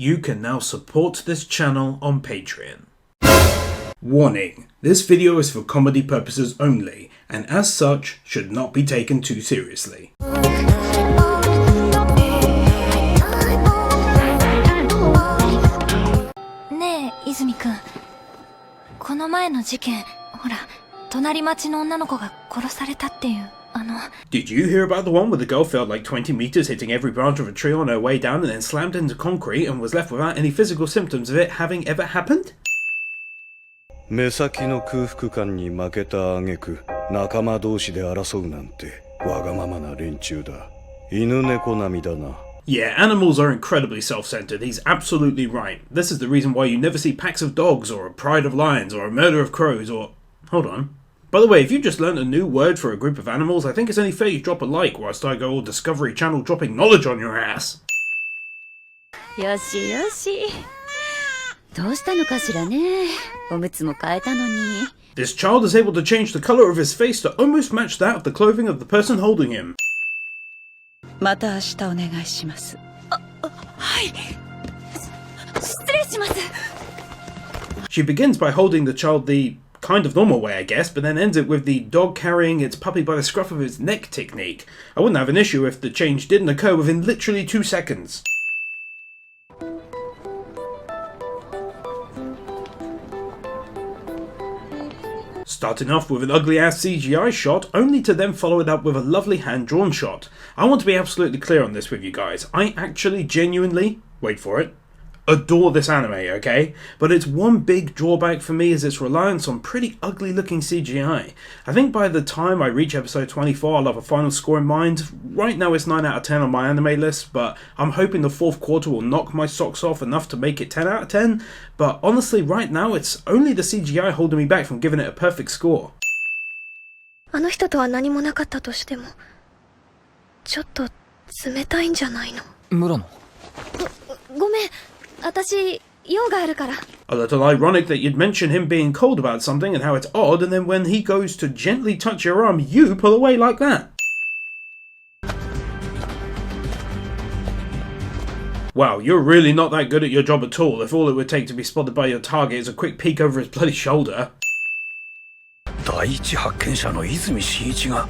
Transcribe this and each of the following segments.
you can now support this channel on Patreon. Warning, this video is for comedy purposes only, and as such, should not be taken too seriously. ねえ、泉くん。この前の事件、ほら、隣町の女の子が殺されたっていう、Did you hear about the one where the girl fell like 20 meters hitting every branch of a tree on her way down and then slammed into concrete and was left without any physical symptoms of it having ever happened? 目先の空腹感に負けた挙句、仲間同士で争うなんてわがままな連中だ。犬猫並みだな。 Yeah, animals are incredibly self-centered. He's absolutely right. This is the reason why you never see packs of dogs or a pride of lions or a murder of crows or... Hold on. By the way, if you just learned a new word for a group of animals, I think it's only fair you drop a like whilst I go all Discovery Channel dropping knowledge on your ass. よしよし。どうしたのかしらね。おむつも変えたのに。 This child is able to change the color of his face to almost match that of the clothing of the person holding him. また明日お願いします。はい。失礼します。 She begins by holding the child the kind of normal way, I guess, but then ends it with the dog carrying its puppy by the scruff of its neck technique. I wouldn't have an issue if the change didn't occur within literally 2 seconds. Starting off with an ugly-ass CGI shot, only to then follow it up with a lovely hand-drawn shot. I want to be absolutely clear on this with you guys. I actually genuinely, wait for it, adore this anime, okay? But its one big drawback for me is its reliance on pretty ugly looking CGI. I think by the time I reach episode 24 I'll have a final score in mind. Right now it's 9 out of 10 on my anime list, but I'm hoping the 4th quarter will knock my socks off enough to make it 10 out of 10. But honestly right now it's only the CGI holding me back from giving it a perfect score. あの人とは何もなかったとしても、ちょっと冷たいんじゃないの？村野。ごめん。私、用があるから。 A little ironic that you'd mention him being cold about something and how it's odd, and then when he goes to gently touch your arm, you pull away like that. Wow, you're really not that good at your job at all if all it would take to be spotted by your target is a quick peek over his bloody shoulder. 第一発見者の泉真一が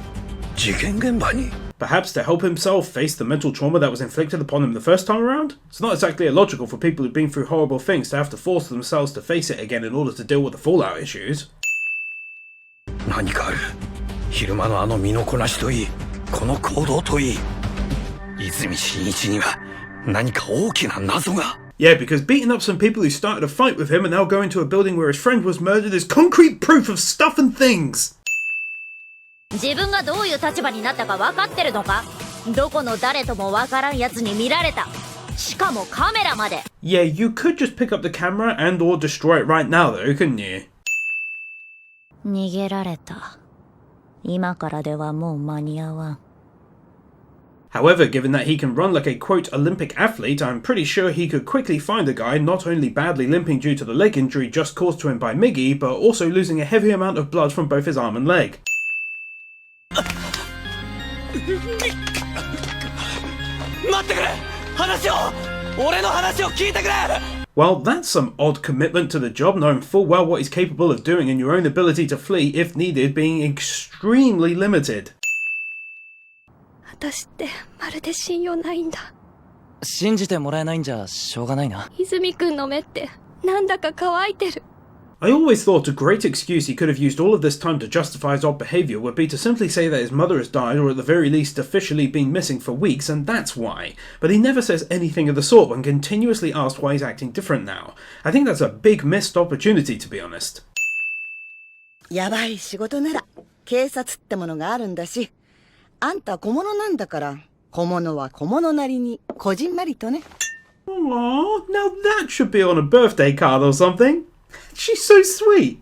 事件現場に。 Perhaps to help himself face the mental trauma that was inflicted upon him the first time around? It's not exactly illogical for people who've been through horrible things to have to force themselves to face it again in order to deal with the fallout issues. 何かある。昼間のあの身のこなしといい、この行動といい。泉真一には何か大きな謎が。 Yeah, because beating up some people who started a fight with him and now going to a building where his friend was murdered is concrete proof of stuff and things. 自分がどういう立場になったか分かってるのか？どこの誰とも分からんやつに見られた。しかもカメラまで。Yeah, you could just pick up the camera and or destroy it right now though, couldn't you? 逃げられた。今からではもう間に合わん。 However, given that he can run like a quote Olympic athlete, I'm pretty sure he could quickly find a guy not only badly limping due to the leg injury just caused to him by Miggy, but also losing a heavy amount of blood from both his arm and leg. Well, that's some odd commitment to the job, knowing full well what he's capable of doing and your own ability to flee, if needed, being extremely limited. 私ってまるで信用ないんだ。信じてもらえないんじゃしょうがないな。泉くんの目ってなんだか乾いてる。 I always thought a great excuse he could have used all of this time to justify his odd behaviour would be to simply say that his mother has died or at the very least officially been missing for weeks and that's why. But he never says anything of the sort when continuously asked why he's acting different now. I think that's a big missed opportunity, to be honest. やばい仕事なら警察ってものがあるんだし、あんた小物なんだから、小物は小物なりにこじんまりとね。 Aww, now that should be on a birthday card or something. She's so sweet.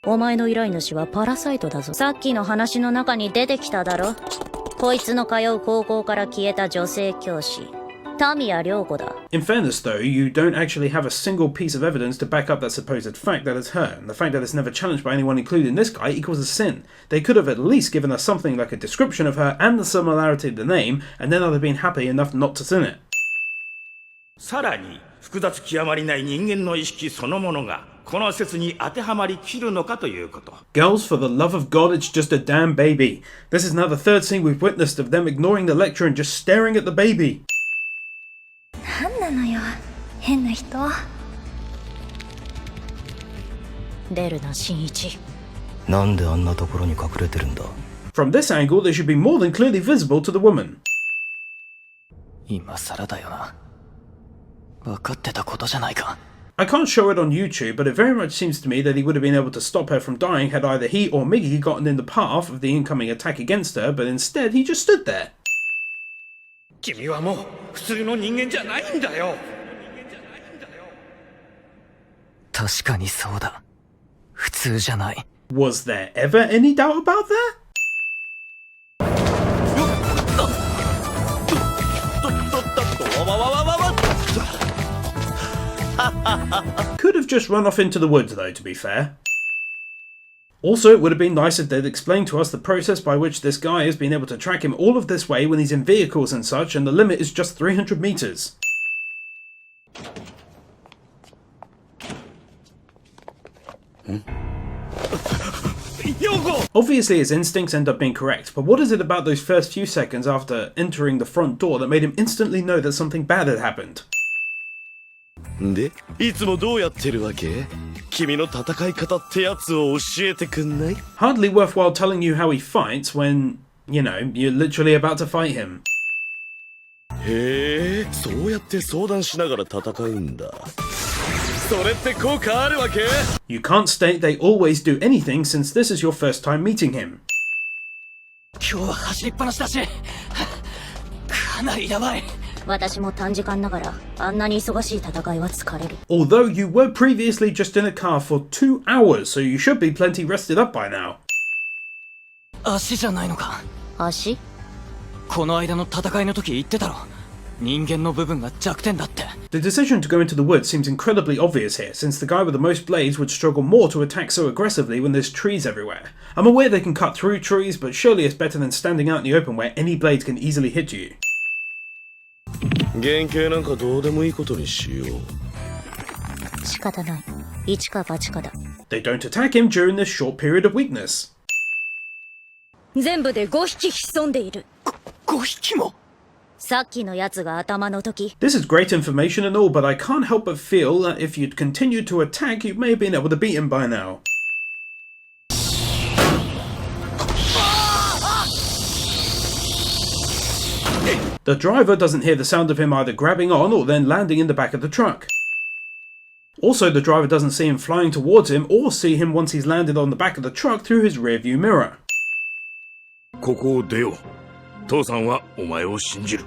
お前の依頼主はパラサイトだぞ。さっきの話の中に出てきただろ。こいつの通う高校から消えた女性教師。タミヤ涼子だ。 In fairness though, you don't actually have a single piece of evidence to back up that supposed fact that it's her, and the fact that it's never challenged by anyone including this guy equals a sin. They could have at least given us something like a description of her and the similarity of the name, and then I'd have been happy enough not to sin it. さらに複雑極まりない人間の意識そのものがこの説に当てはまりきるのかということ。 Girls, for the love of God, it's just a damn baby. This is now the third scene we've witnessed of them ignoring the lecture and just staring at the baby. なんなのよ、変な人。出るな、新一。なんであんなところに隠れてるんだ。 From this angle, they should be more than clearly visible to the woman. 今更だよな。分かってたことじゃないか。I can't show it on YouTube, but it very much seems to me that he would have been able to stop her from dying had either he or Miggy gotten in the path of the incoming attack against her, but instead he just stood there. 君はもう普通の人間じゃないんだよ。確かにそうだ。普通じゃない。Was there ever any doubt about that? Could have just run off into the woods though, to be fair. Also, it would have been nice if they'd explained to us the process by which this guy has been able to track him all of this way when he's in vehicles and such, and the limit is just 300 meters. Obviously his instincts end up being correct, but what is it about those first few seconds after entering the front door that made him instantly know that something bad had happened? で、いつもどうやってるわけ？君の戦い方ってやつを教えてくんない？ Hardly worthwhile telling you how he fights when, you know, you're literally about to fight him. へえ、そうやって相談しながら戦うんだ。それって効果あるわけ？ You can't state they always do anything since this is your first time meeting him. 今日は走りっぱなしだし、かなりやばい。私も短時間ながらあんなに忙しい戦いは疲れる。 Although you were previously just in a car for 2 hours, so you should be plenty rested up by now. 足じゃないのか。足？この間の戦いの時言ってたろ。人間の部分が弱点だって。 The decision to go into the woods seems incredibly obvious here, since the guy with the most blades would struggle more to attack so aggressively when there's trees everywhere. I'm aware they can cut through trees, but surely it's better than standing out in the open where any blades can easily hit you. 原型なんかどうでもいいことにしよう。仕方ない。一か八かだ。 They don't attack him during this short period of weakness. 全部で5匹潜んでいる。5匹も。さっきのやつが頭の時。 This is great information and all, but I can't help but feel that if you'd continued to attack, you may have been able to beat him by now. The driver doesn't hear the sound of him either grabbing on or then landing in the back of the truck. Also, the driver doesn't see him flying towards him or see him once he's landed on the back of the truck through his rearview mirror. ここを出よう。父さんはお前を信じる。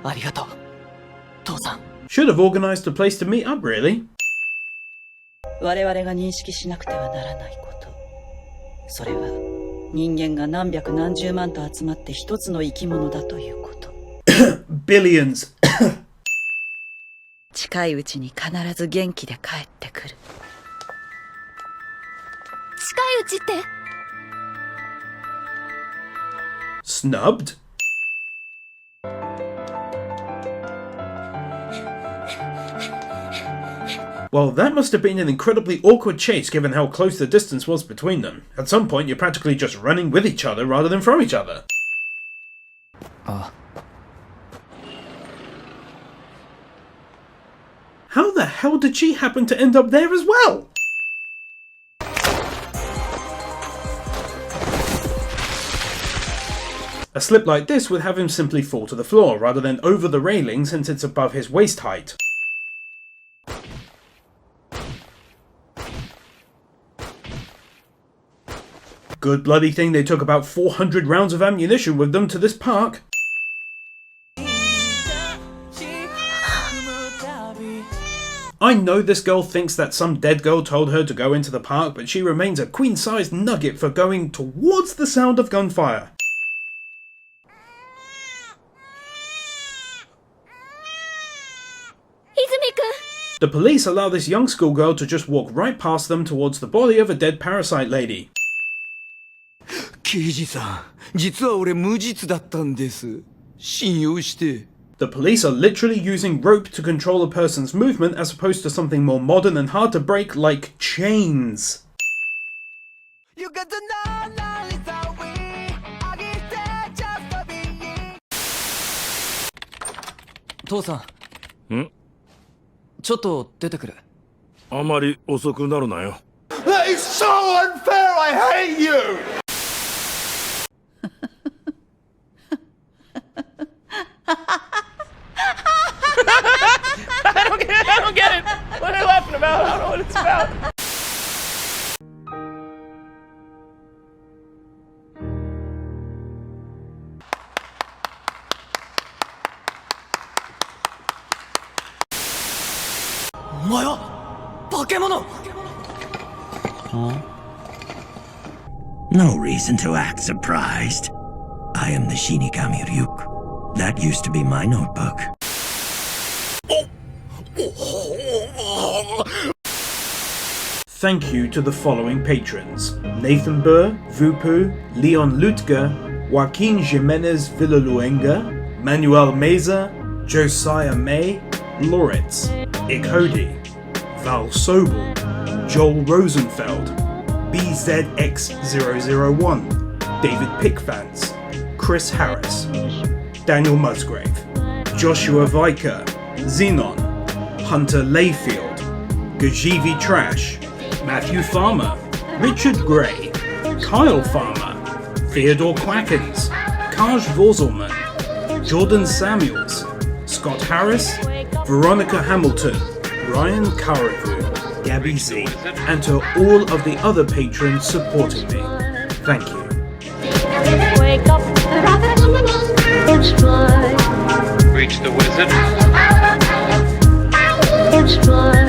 ありがとう、父さん。 Should have organized a place to meet up, really. 我々が認識しなくてはならないこと。それは人間が何百何十万と集まって一つの生き物だということ。Billions. 近いうちに必ず元気で帰ってくる。近いうちって？ Snubbed? Well, that must have been an incredibly awkward chase given how close the distance was between them. At some point, you're practically just running with each other rather than from each other. How the hell did she happen to end up there as well? A slip like this would have him simply fall to the floor rather than over the railing since it's above his waist height. Good bloody thing they took about 400 rounds of ammunition with them to this park. I know this girl thinks that some dead girl told her to go into the park, but she remains a queen-sized nugget for going towards the sound of gunfire. The police allow this young schoolgirl to just walk right past them towards the body of a dead parasite lady. 刑事さん、実は俺無実だったんです。信用して。The police are literally using rope to control a person's movement as opposed to something more modern and hard to break like chains. Tosan. ちょっと出てくる。あまり遅くなるなよ。 That is so unfair! I hate you! I don't get it! What are they laughing about? I don't know what it's about. お前は化け物。No reason to act surprised. I am the Shinigami Ryuk. That used to be my notebook. Thank you to the following patrons: Nathan Burr, Vupu, Leon Lutger, Joaquin Jimenez Villaluenga, Manuel Meza, Josiah May, Loritz, Ikodi, Val Sobel, Joel Rosenfeld, BZX001, David Pickfans, Chris Harris, Daniel Musgrave, Joshua Viker, Xenon, Hunter Layfield, Gajivi Trash, Matthew Farmer, Richard Gray, Kyle Farmer, Theodore Quackens, Kaj Vorzelman, Jordan Samuels, Scott Harris, Veronica Hamilton, Ryan Karavu, Gabby Z, and to all of the other patrons supporting me. Thank you. Wake up, Reach the wizard. it's fly.